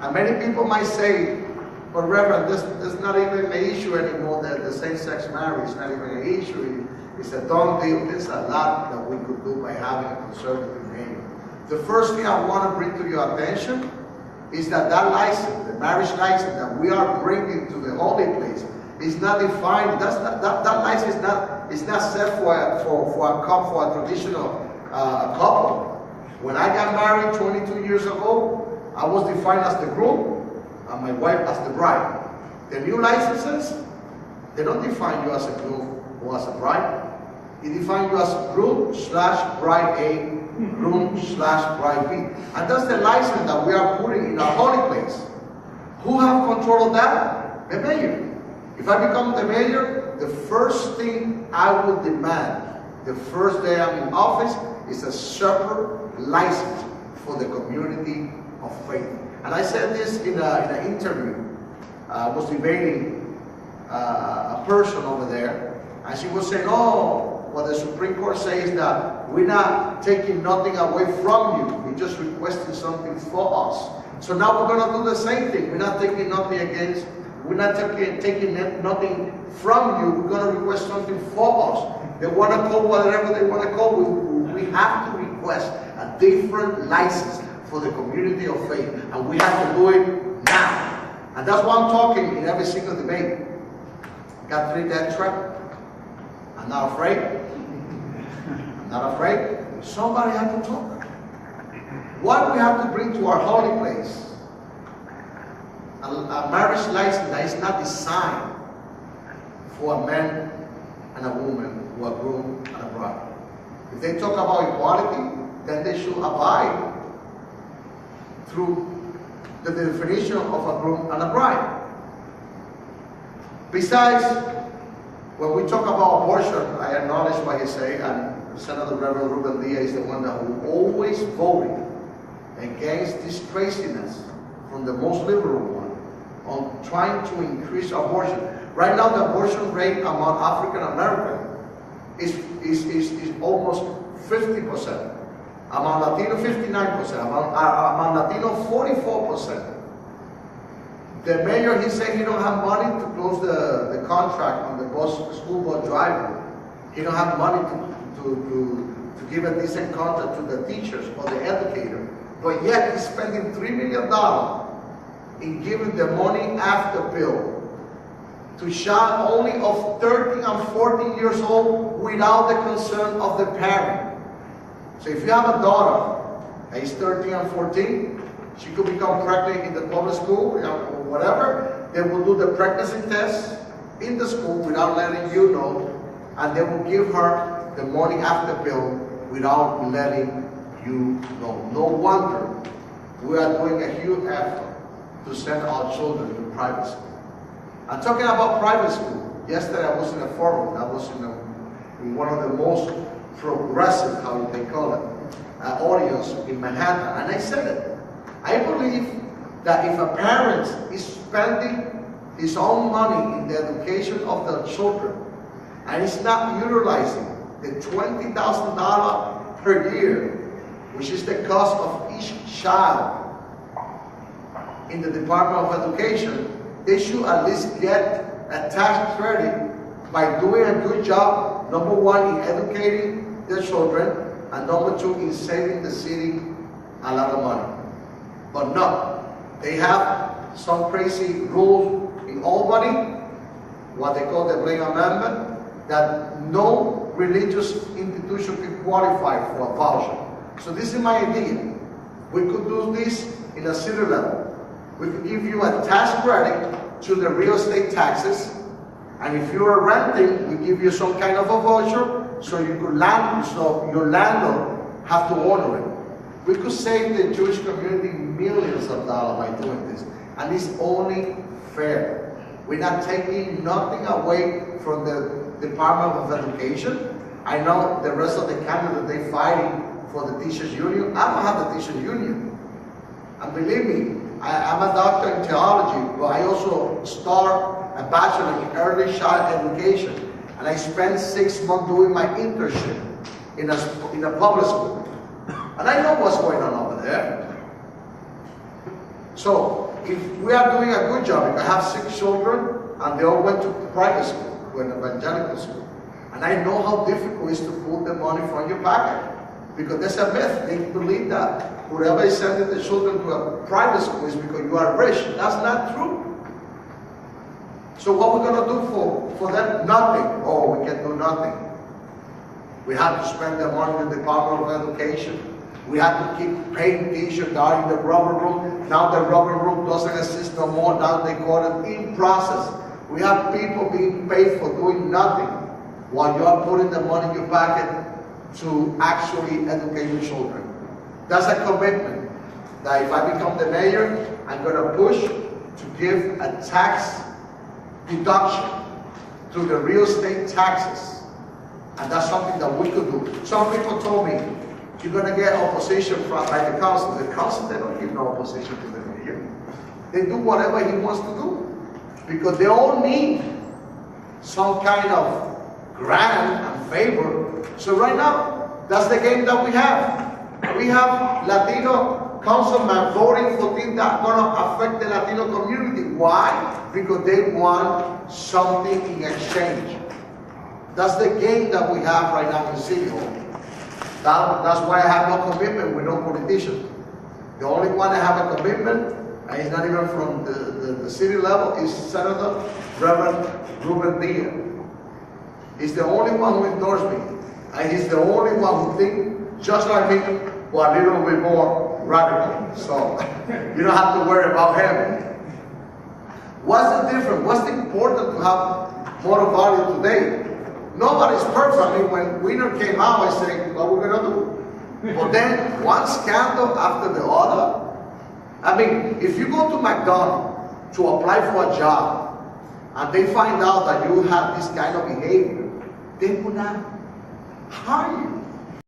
And many people might say, but Reverend, this is not even an issue anymore, that the same-sex marriage is not even an issue. It's a done deal. There's a lot that we could do by having a conservative name. The first thing I want to bring to your attention is that that license, the marriage license that we are bringing to the holy place, is not defined. That license is not set for a traditional couple. When I got married 22 years ago, I was defined as the groom and my wife as the bride. The new licenses, they don't define you as a groom or as a bride. It defines you as groom/bride A, groom/bride B. And that's the license that we are putting in our holy place. Who have control of that? The mayor. If I become the mayor, the first thing I will demand, the first day I'm in office, is a separate license for the community of faith. And I said this in an interview. I was debating a person over there, and she was saying, oh, what the Supreme Court says that we're not taking nothing away from you, we're just requesting something for us. So now we're going to do the same thing. We're not taking nothing against, we're not taking nothing from you, we're going to request something for us. They want to call whatever they want to call. We have to request a different license for the community of faith, and we have to do it now. And that's why I'm talking in every single debate. Got 3 death threats. I'm not afraid. I'm not afraid. Somebody has to talk. What we have to bring to our holy place, a marriage license that is not designed for a man and a woman, or a groom and a bride. If they talk about equality, then they should abide through the definition of a groom and a bride. Besides, when we talk about abortion, I acknowledge what he said, and Senator Reverend Ruben Diaz is the one that who always voted against this craziness from the most liberal one on trying to increase abortion. Right now, the abortion rate among African Americans is almost 50%. Among Latino, 59%. Among Latino, 44%. The mayor, he said he don't have money to close the contract on the school bus driver. He don't have money to give a decent contract to the teachers or the educator. But yet he's spending $3 million in giving the money after bill to child only of 13 and 14 years old without the consent of the parent. So if you have a daughter, age 13 and 14, she could become pregnant in the public school or whatever. They will do the pregnancy test in the school without letting you know, and they will give her the money after bill without letting you know. No wonder we are doing a huge effort to send our children to private school. I'm talking about private school. Yesterday I was in a forum. I was in one of the most progressive, how they call it, audience in Manhattan, and I said it. I believe that if a parent is spending his own money in the education of their children and is not utilizing the $20,000 per year, which is the cost of each child in the Department of Education, they should at least get a tax credit by doing a good job, number one, in educating their children, and number two, in saving the city a lot of money. But no, they have some crazy rule in Albany, what they call the Blaine Amendment, that no religious institution can qualify for a voucher. So this is my idea. We could do this in a city level. We could give you a tax credit to the real estate taxes, and if you are renting, we give you some kind of a voucher so you could so your landlord have to honor it. We could save the Jewish community millions of dollars by doing this, and it's only fair. We're not taking nothing away from the Department of Education. I know the rest of the candidates, they're fighting for the teachers union. I don't have the teachers union. And believe me, I'm a doctor in theology, but I also start a bachelor in early child education. And I spent 6 months doing my internship in a public school. And I know what's going on over there. So if we are doing a good job, if I have 6 children and they all went to private school, to an evangelical school, and I know how difficult it is to pull the money from your pocket. Because there's a myth. They believe that whoever is sending the children to a private school is because you are rich. That's not true. So what we're going to do for them? Nothing. Oh, we can do nothing. We have to spend the money in the Department of Education. We have to keep paying teachers down in the rubber room. Now the rubber room doesn't exist no more. Now they call it in process. We have people being paid for doing nothing while you are putting the money in your pocket to actually educate your children. That's a commitment that if I become the mayor, I'm going to push to give a tax deduction to the real estate taxes. And that's something that we could do. Some people told me, you're going to get opposition by the council. The council, they don't give no opposition to the mayor. They do whatever he wants to do. Because they all need some kind of grant and favor. So right now, that's the game that we have. We have Latino councilmen voting for things that are going to affect the Latino community. Why? Because they want something in exchange. That's the game that we have right now in City Hall. That's why I have no commitment with no politician. The only one I have a commitment, and it's not even from the city level, is Senator Reverend Ruben Diaz. He's the only one who endorsed me. And he's the only one who thinks just like me, but a little bit more radical. So you don't have to worry about him. What's the difference? What's important to have moral value today? Nobody's perfect. I mean, when Weiner came out, I said, what we're gonna do? But then one scandal after the other. I mean, if you go to McDonald's to apply for a job and they find out that you have this kind of behavior, they will not hire you.